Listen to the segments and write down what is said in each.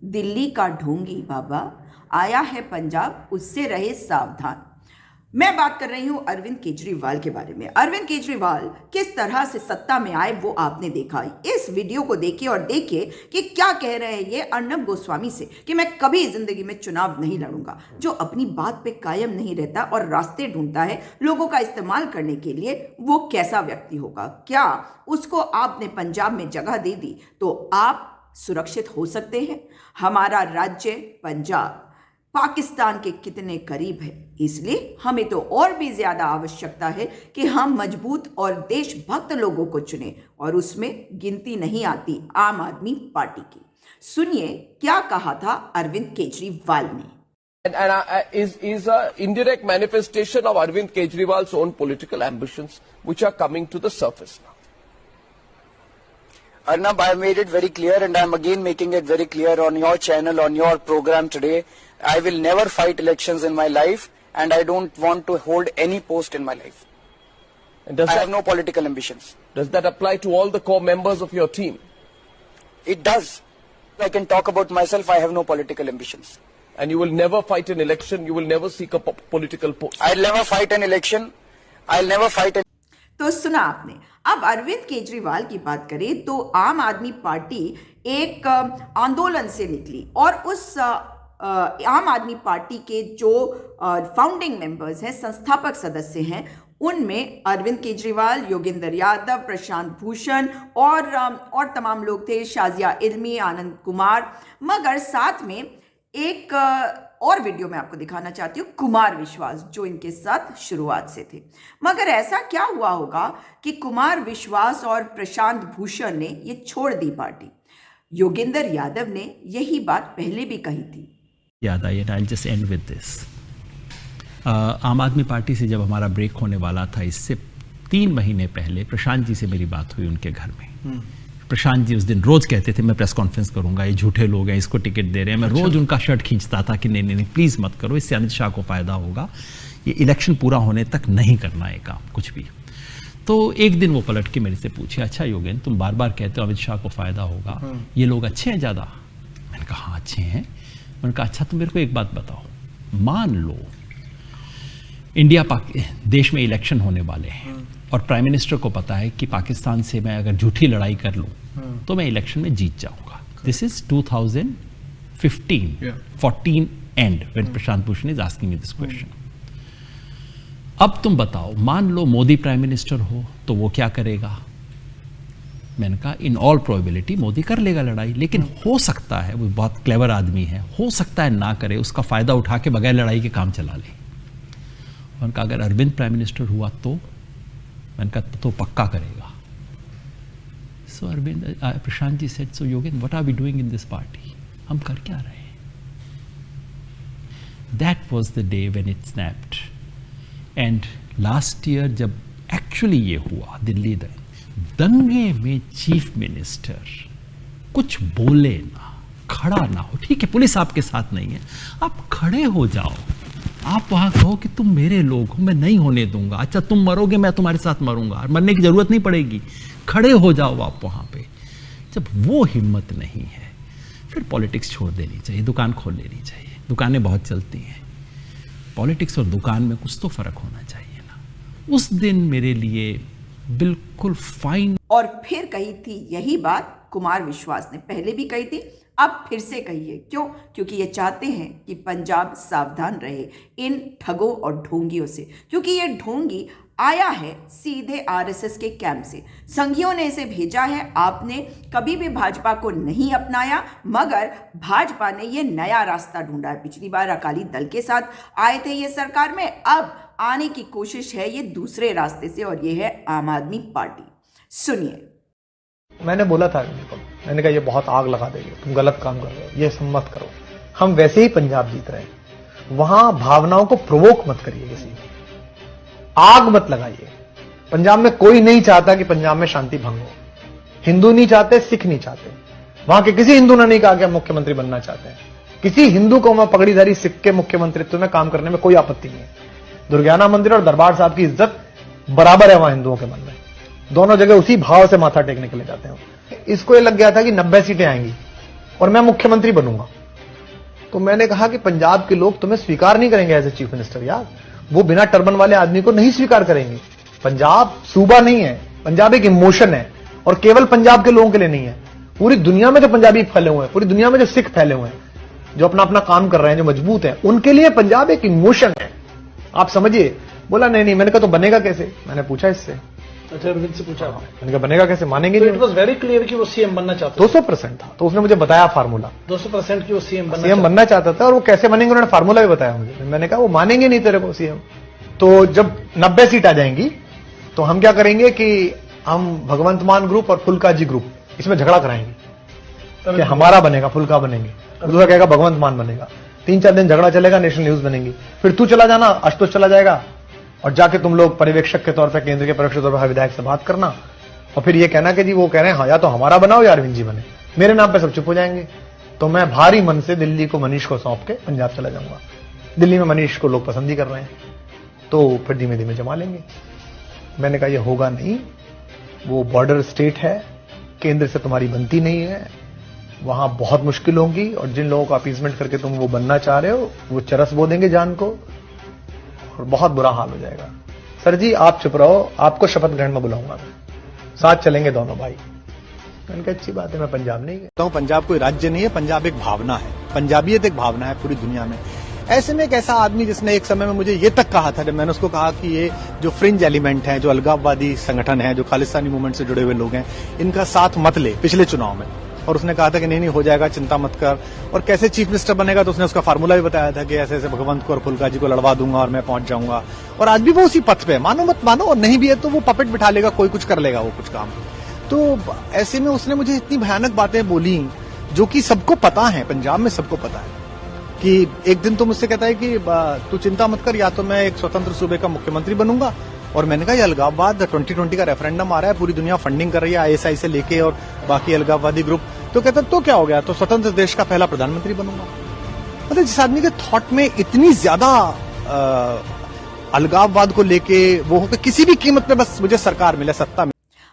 दिल्ली का ढोंगी बाबा आया है पंजाब, उससे रहे सावधान। मैं बात कर रही हूं अरविंद केजरीवाल के बारे में। अरविंद केजरीवाल किस तरह से सत्ता में आए वो आपने देखा। इस वीडियो को देखिए और देखिए कि क्या कह रहे हैं ये अर्नब गोस्वामी से कि मैं कभी जिंदगी में चुनाव नहीं लड़ूंगा। जो अपनी बात पे कायम नहीं रहता और रास्ते ढूंढता है लोगों का इस्तेमाल करने के लिए, वो कैसा व्यक्ति होगा। क्या उसको आपने पंजाब में जगह दे दी तो आप सुरक्षित हो सकते हैं। हमारा राज्य पंजाब पाकिस्तान के कितने करीब है, इसलिए हमें तो और भी ज्यादा आवश्यकता है कि हम मजबूत और देशभक्त लोगों को चुने और उसमें गिनती नहीं आती आम आदमी पार्टी की। सुनिए क्या कहा था अरविंद केजरीवाल ने। is a indirect manifestation of Arvind Kejriwal's own political ambitions, which are coming to the surface now. Arnab, I made it very clear and I am again making it very clear on your channel, on your program today. I will never fight elections in my life and I don't want to hold any post in my life. And I have no political ambitions. Does that apply to all the core members of your team? It does. I can talk about myself, I have no political ambitions. And you will never fight an election, you will never seek a political post? I'll never fight an election, I'll never fight an... तो सुना आपने। अब अरविंद केजरीवाल की बात करें तो आम Aadmi party एक आंदोलन से निकली और उस आम आदमी पार्टी के जो फाउंडिंग मेंबर्स हैं, संस्थापक सदस्य हैं, उनमें अरविंद केजरीवाल, योगेंद्र यादव, प्रशांत भूषण और तमाम लोग थे, शाजिया इल्मी, आनंद कुमार। मगर साथ में एक और वीडियो मैं आपको दिखाना चाहती हूँ, कुमार विश्वास जो इनके साथ शुरुआत से थे। मगर ऐसा क्या हुआ होगा कि कुमार विश्वास और प्रशांत भूषण ने ये छोड़ दी पार्टी। योगेंद्र यादव ने यही बात पहले भी कही थी। याद आई, I just end with this. Aam Aadmi party से जब हमारा ब्रेक होने वाला था, इससे 3 महीने पहले प्रशांत जी से मेरी बात हुई उनके घर में। प्रशांत जी उस दिन रोज कहते थे मैं प्रेस कॉन्फ्रेंस करूंगा, ये झूठे लोग हैं, इसको टिकट दे रहे हैं। मैं रोज उनका शर्ट खींचता था कि नहीं नहीं प्लीज मत करो, इससे अमित शाह को फायदा होगा, ये इलेक्शन पूरा होने तक नहीं करना है काम कुछ भी। तो एक दिन वो पलट के मेरे से पूछे, अच्छा योगेंद्र तुम बार बार कहते हो अमित शाह को फायदा होगा, ये लोग अच्छे हैं ज्यादा? मैंने कहा हाँ अच्छे हैं। मैंने कहा अच्छा तुम मेरे को एक बात बताओ, मान लो इंडिया देश में इलेक्शन होने वाले हैं और प्राइम मिनिस्टर को पता है कि पाकिस्तान से मैं अगर झूठी लड़ाई कर लूं तो मैं इलेक्शन में जीत जाऊंगा। This is 2014 and when Prashant Bhushan is asking me this question. अब तुम बताओ, मान लो मोदी प्राइम मिनिस्टर हो तो वो क्या करेगा? मैंने कहा इन ऑल प्रोबेबिलिटी मोदी कर लेगा लड़ाई, लेकिन हो सकता है, वो बहुत क्लेवर आदमी है, हो सकता है ना करे, उसका फायदा उठा के बगैर लड़ाई के काम चला ले। उनका अगर अरविंद प्राइम मिनिस्टर हुआ तो? मैंने कहा तो पक्का करेगा। So Arvind Prashant ji said, so Yogendra what are we doing in this party? हम कर क्या रहे हैं? That was the day when it snapped. And last year जब एक्चुअली ये हुआ, दिल्ली दंगे में चीफ मिनिस्टर कुछ बोले ना, खड़ा ना हो, ठीक है पुलिस आपके साथ नहीं है, आप खड़े हो जाओ, आप वहां कहो कि तुम मेरे लोग हो, मैं नहीं होने दूंगा, अच्छा तुम मरोगे मैं तुम्हारे साथ मरूंगा, मरने की जरूरत नहीं पड़ेगी, खड़े हो जाओ आप वहां पे। जब वो हिम्मत नहीं है फिर पॉलिटिक्स छोड़ देनी चाहिए, दुकान खोल लेनी चाहिए। दुकानें बहुत चलती हैं, पॉलिटिक्स और दुकान में कुछ तो फर्क होना चाहिए ना। उस दिन मेरे लिए बिल्कुल फाइन। और फिर कही थी यही बात कुमार विश्वास ने, पहले भी कही थी, अब फिर से कहिए। क्यों? क्योंकि ये चाहते हैं कि पंजाब सावधान रहे इन ठगों और ढोंगियों से, क्योंकि ये ढोंगी आया है सीधे आरएसएस के कैंप से। संघियों ने इसे भेजा है। आपने कभी भी भाजपा को नहीं अपनाया, मगर भाजपा ने ये नया रास्ता ढूंढा है। पिछली बार अकाली दल के साथ आए थे ये सरकार में, अब आने की कोशिश है ये दूसरे रास्ते से और ये है आम आदमी पार्टी। सुनिए। मैंने बोला था उनको, मैंने कहा ये बहुत आग लगा देगी, तुम गलत काम कर रहे हो, ये सब मत करो। हम वैसे ही पंजाब जीत रहे हैं, वहां भावनाओं को प्रोवोक मत करिए, किसी आग मत लगाइए। पंजाब में कोई नहीं चाहता कि पंजाब में शांति भंग हो। हिंदू नहीं चाहते, सिख नहीं चाहते, वहां के किसी हिंदू ने नहीं कहा कि हम मुख्यमंत्री बनना चाहते हैं। किसी हिंदू को वहां पगड़ीधारी सिख के मुख्यमंत्रित्व में काम करने में कोई आपत्ति नहीं है। दुर्गाना मंदिर और दरबार साहब की इज्जत बराबर है वहां हिंदुओं के मन में, दोनों जगह उसी भाव से माथा टेकने के लिए जाते हैं। इसको ये लग गया था कि 90 सीटें आएंगी और मैं मुख्यमंत्री बनूंगा। तो मैंने कहा कि पंजाब के लोग तुम्हें स्वीकार नहीं करेंगे एज ए चीफ मिनिस्टर यार, वो बिना टर्बन वाले आदमी को नहीं स्वीकार करेंगे। पंजाब सूबा नहीं है, पंजाब एक इमोशन है, और केवल पंजाब के लोगों के लिए नहीं है, पूरी दुनिया में जो पंजाबी फैले हुए हैं, पूरी दुनिया में जो सिख फैले हुए हैं, जो अपना अपना काम कर रहे हैं, जो मजबूत हैं, उनके लिए पंजाब एक इमोशन है, आप समझिए। बोला नहीं, मैंने कहा तो बनेगा कैसे? मैंने पूछा इससे, अच्छा अरविंद से पूछा, मैंने कहा बनेगा कैसे, मानेंगे नहीं। इट वाज वेरी क्लियर कि वो सीएम बनना चाहता 200% था, तो उसने मुझे बताया फार्मूला, 200% कि वो सीएम बनना चाहता था, और वो कैसे बनेंगे उन्होंने फार्मूला भी बताया मुझे। मैंने कहा वो मानेंगे नहीं तेरे को सीएम। तो जब 90 सीट आ जाएंगी तो हम क्या करेंगे कि हम भगवंत मान ग्रुप और फुल्का ग्रुप इसमें झगड़ा कराएंगे कि हमारा बनेगा, फुल्का बनेंगे, दूसरा कहेगा भगवंत मान बनेगा। 3-4 दिन झगड़ा चलेगा, नेशनल न्यूज बनेंगी, फिर तू चला जाना, आशुतोष चला जाएगा, और जाके तुम लोग पर्यवेक्षक के तौर पर, केंद्र के पर्यवेक्षक के तौर पर विधायक से बात करना, और फिर ये कहना कि जी वो कह रहे हैं हाँ, या तो हमारा बनाओ या अरविंद जी बने, मेरे नाम पे सब चुप हो जाएंगे। तो मैं भारी मन से दिल्ली को मनीष को सौंप के पंजाब चला जाऊंगा। दिल्ली में मनीष को लोग पसंद ही कर रहे हैं, तो फिर धीमे धीमे जमा लेंगे। मैंने कहा ये होगा नहीं, वो बॉर्डर स्टेट है, केंद्र से तुम्हारी बनती नहीं है, वहां बहुत मुश्किल होगी, और जिन लोगों को अपीजमेंट करके तुम वो बनना चाह रहे हो वो चरस बो देंगे जान को, और बहुत बुरा हाल हो जाएगा। सर जी आप चुप रहो, आपको शपथ ग्रहण में बुलाऊंगा मैं, साथ चलेंगे दोनों भाई। मैंने कहा अच्छी बात है, मैं पंजाब नहीं गया। पंजाब कोई राज्य नहीं है, पंजाब एक भावना है, पंजाबियत एक भावना है पूरी दुनिया में। ऐसे में एक ऐसा आदमी जिसने एक समय में मुझे ये तक कहा था, जब मैंने उसको कहा कि ये जो फ्रिंज एलिमेंट हैं, जो अलगाववादी संगठन है, जो खालिस्तानी मूवमेंट से जुड़े हुए लोग हैं, इनका साथ मत ले पिछले चुनाव में, और उसने कहा था कि नहीं हो जाएगा, चिंता मत कर। और कैसे चीफ मिनिस्टर बनेगा, तो उसने उसका फार्मूला भी बताया था कि ऐसे ऐसे भगवंत को और फुल्का जी को लड़वा दूंगा और मैं पहुंच जाऊंगा। और आज भी वो उसी पथ पे, मानो मत मानो, और नहीं भी है तो वो पपेट बिठा लेगा, कोई कुछ कर लेगा वो कुछ काम। तो ऐसे में उसने मुझे इतनी भयानक बातें बोली, जो कि सबको पता है, पंजाब में सबको पता है, कि एक दिन तो मुझसे कहता है कि तू चिंता मत कर, या तो मैं एक स्वतंत्र सूबे का मुख्यमंत्री बनूंगा। और मैंने कहा ये अलगाववाद 2020 का रेफरेंडम आ रहा है, पूरी दुनिया फंडिंग कर रही है आईएसआई से लेके और बाकी अलगाववादी ग्रुप। तो कहता तो क्या हो गया, तो स्वतंत्र देश का पहला प्रधानमंत्री बनूंगा। मतलब जिस आदमी के थॉट में इतनी ज्यादा अलगाववाद को लेके वो हो कि किसी भी कीमत पे बस मुझे सरकार मिले, सत्ता मिले।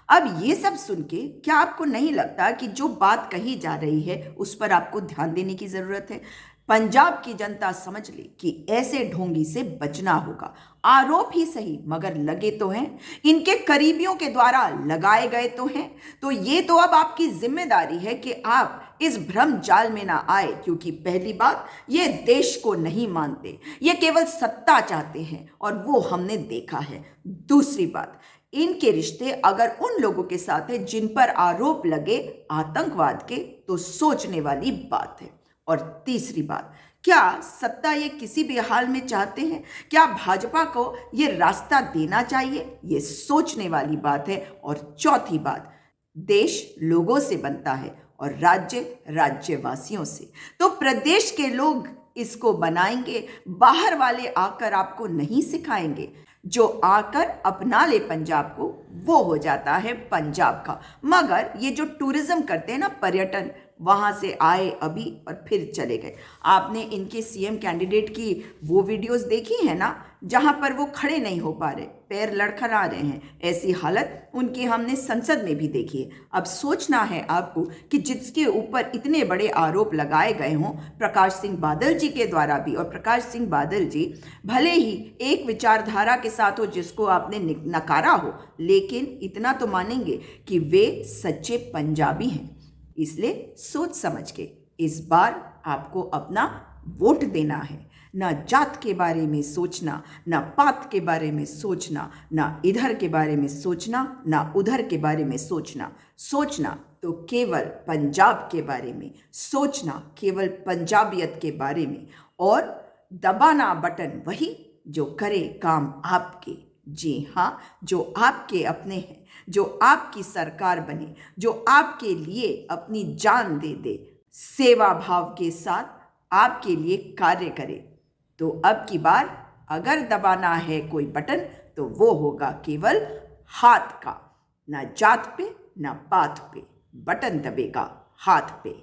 अब ये सब सुन के क्या आपको नहीं लगता कि जो बात कही जा रही है उस पर आपको ध्यान देने की जरूरत है? पंजाब की जनता समझ ले कि ऐसे ढोंगी से बचना होगा। आरोप ही सही मगर लगे तो हैं, इनके करीबियों के द्वारा लगाए गए तो हैं। तो ये तो अब आपकी जिम्मेदारी है कि आप इस भ्रम जाल में ना आए, क्योंकि पहली बात ये देश को नहीं मानते, ये केवल सत्ता चाहते हैं और वो हमने देखा है। दूसरी बात, इनके रिश्ते अगर उन लोगों के साथ है जिन पर आरोप लगे आतंकवाद के, तो सोचने वाली बात है। और तीसरी बात, क्या सत्ता ये किसी भी हाल में चाहते हैं? क्या भाजपा को ये रास्ता देना चाहिए? ये सोचने वाली बात है। और चौथी बात, देश लोगों से बनता है और राज्य राज्यवासियों से। तो प्रदेश के लोग इसको बनाएंगे, बाहर वाले आकर आपको नहीं सिखाएंगे। जो आकर अपना ले पंजाब को, वो हो जाता है पंजाब का। मगर ये जो टूरिज्म करते हैं ना, पर्यटन, वहां से आए अभी और फिर चले गए। आपने इनके सीएम कैंडिडेट की वो वीडियोस देखी है ना, जहां पर वो खड़े नहीं हो पा रहे, पैर लड़खड़ा रहे हैं। ऐसी हालत उनकी हमने संसद में भी देखी है। अब सोचना है आपको कि जिसके ऊपर इतने बड़े आरोप लगाए गए हों, प्रकाश सिंह बादल जी के द्वारा भी, और प्रकाश सिंह बादल जी भले ही एक विचारधारा के साथ हो जिसको आपने नकारा हो, लेकिन इतना तो मानेंगे कि वे सच्चे पंजाबी हैं। इसलिए सोच समझ के इस बार आपको अपना वोट देना है। ना जात के बारे में सोचना, ना पात के बारे में सोचना, ना इधर के बारे में सोचना, ना उधर के बारे में सोचना। सोचना तो केवल पंजाब के बारे में, सोचना केवल पंजाबियत के बारे में, और दबाना बटन वही जो करे काम आपके। जी हाँ, जो आपके अपने हैं, जो आपकी सरकार बने, जो आपके लिए अपनी जान दे दे, सेवा भाव के साथ आपके लिए कार्य करे। तो अब की बार अगर दबाना है कोई बटन, तो वो होगा केवल हाथ का, ना जात पे ना पात पे, बटन दबेगा हाथ पे।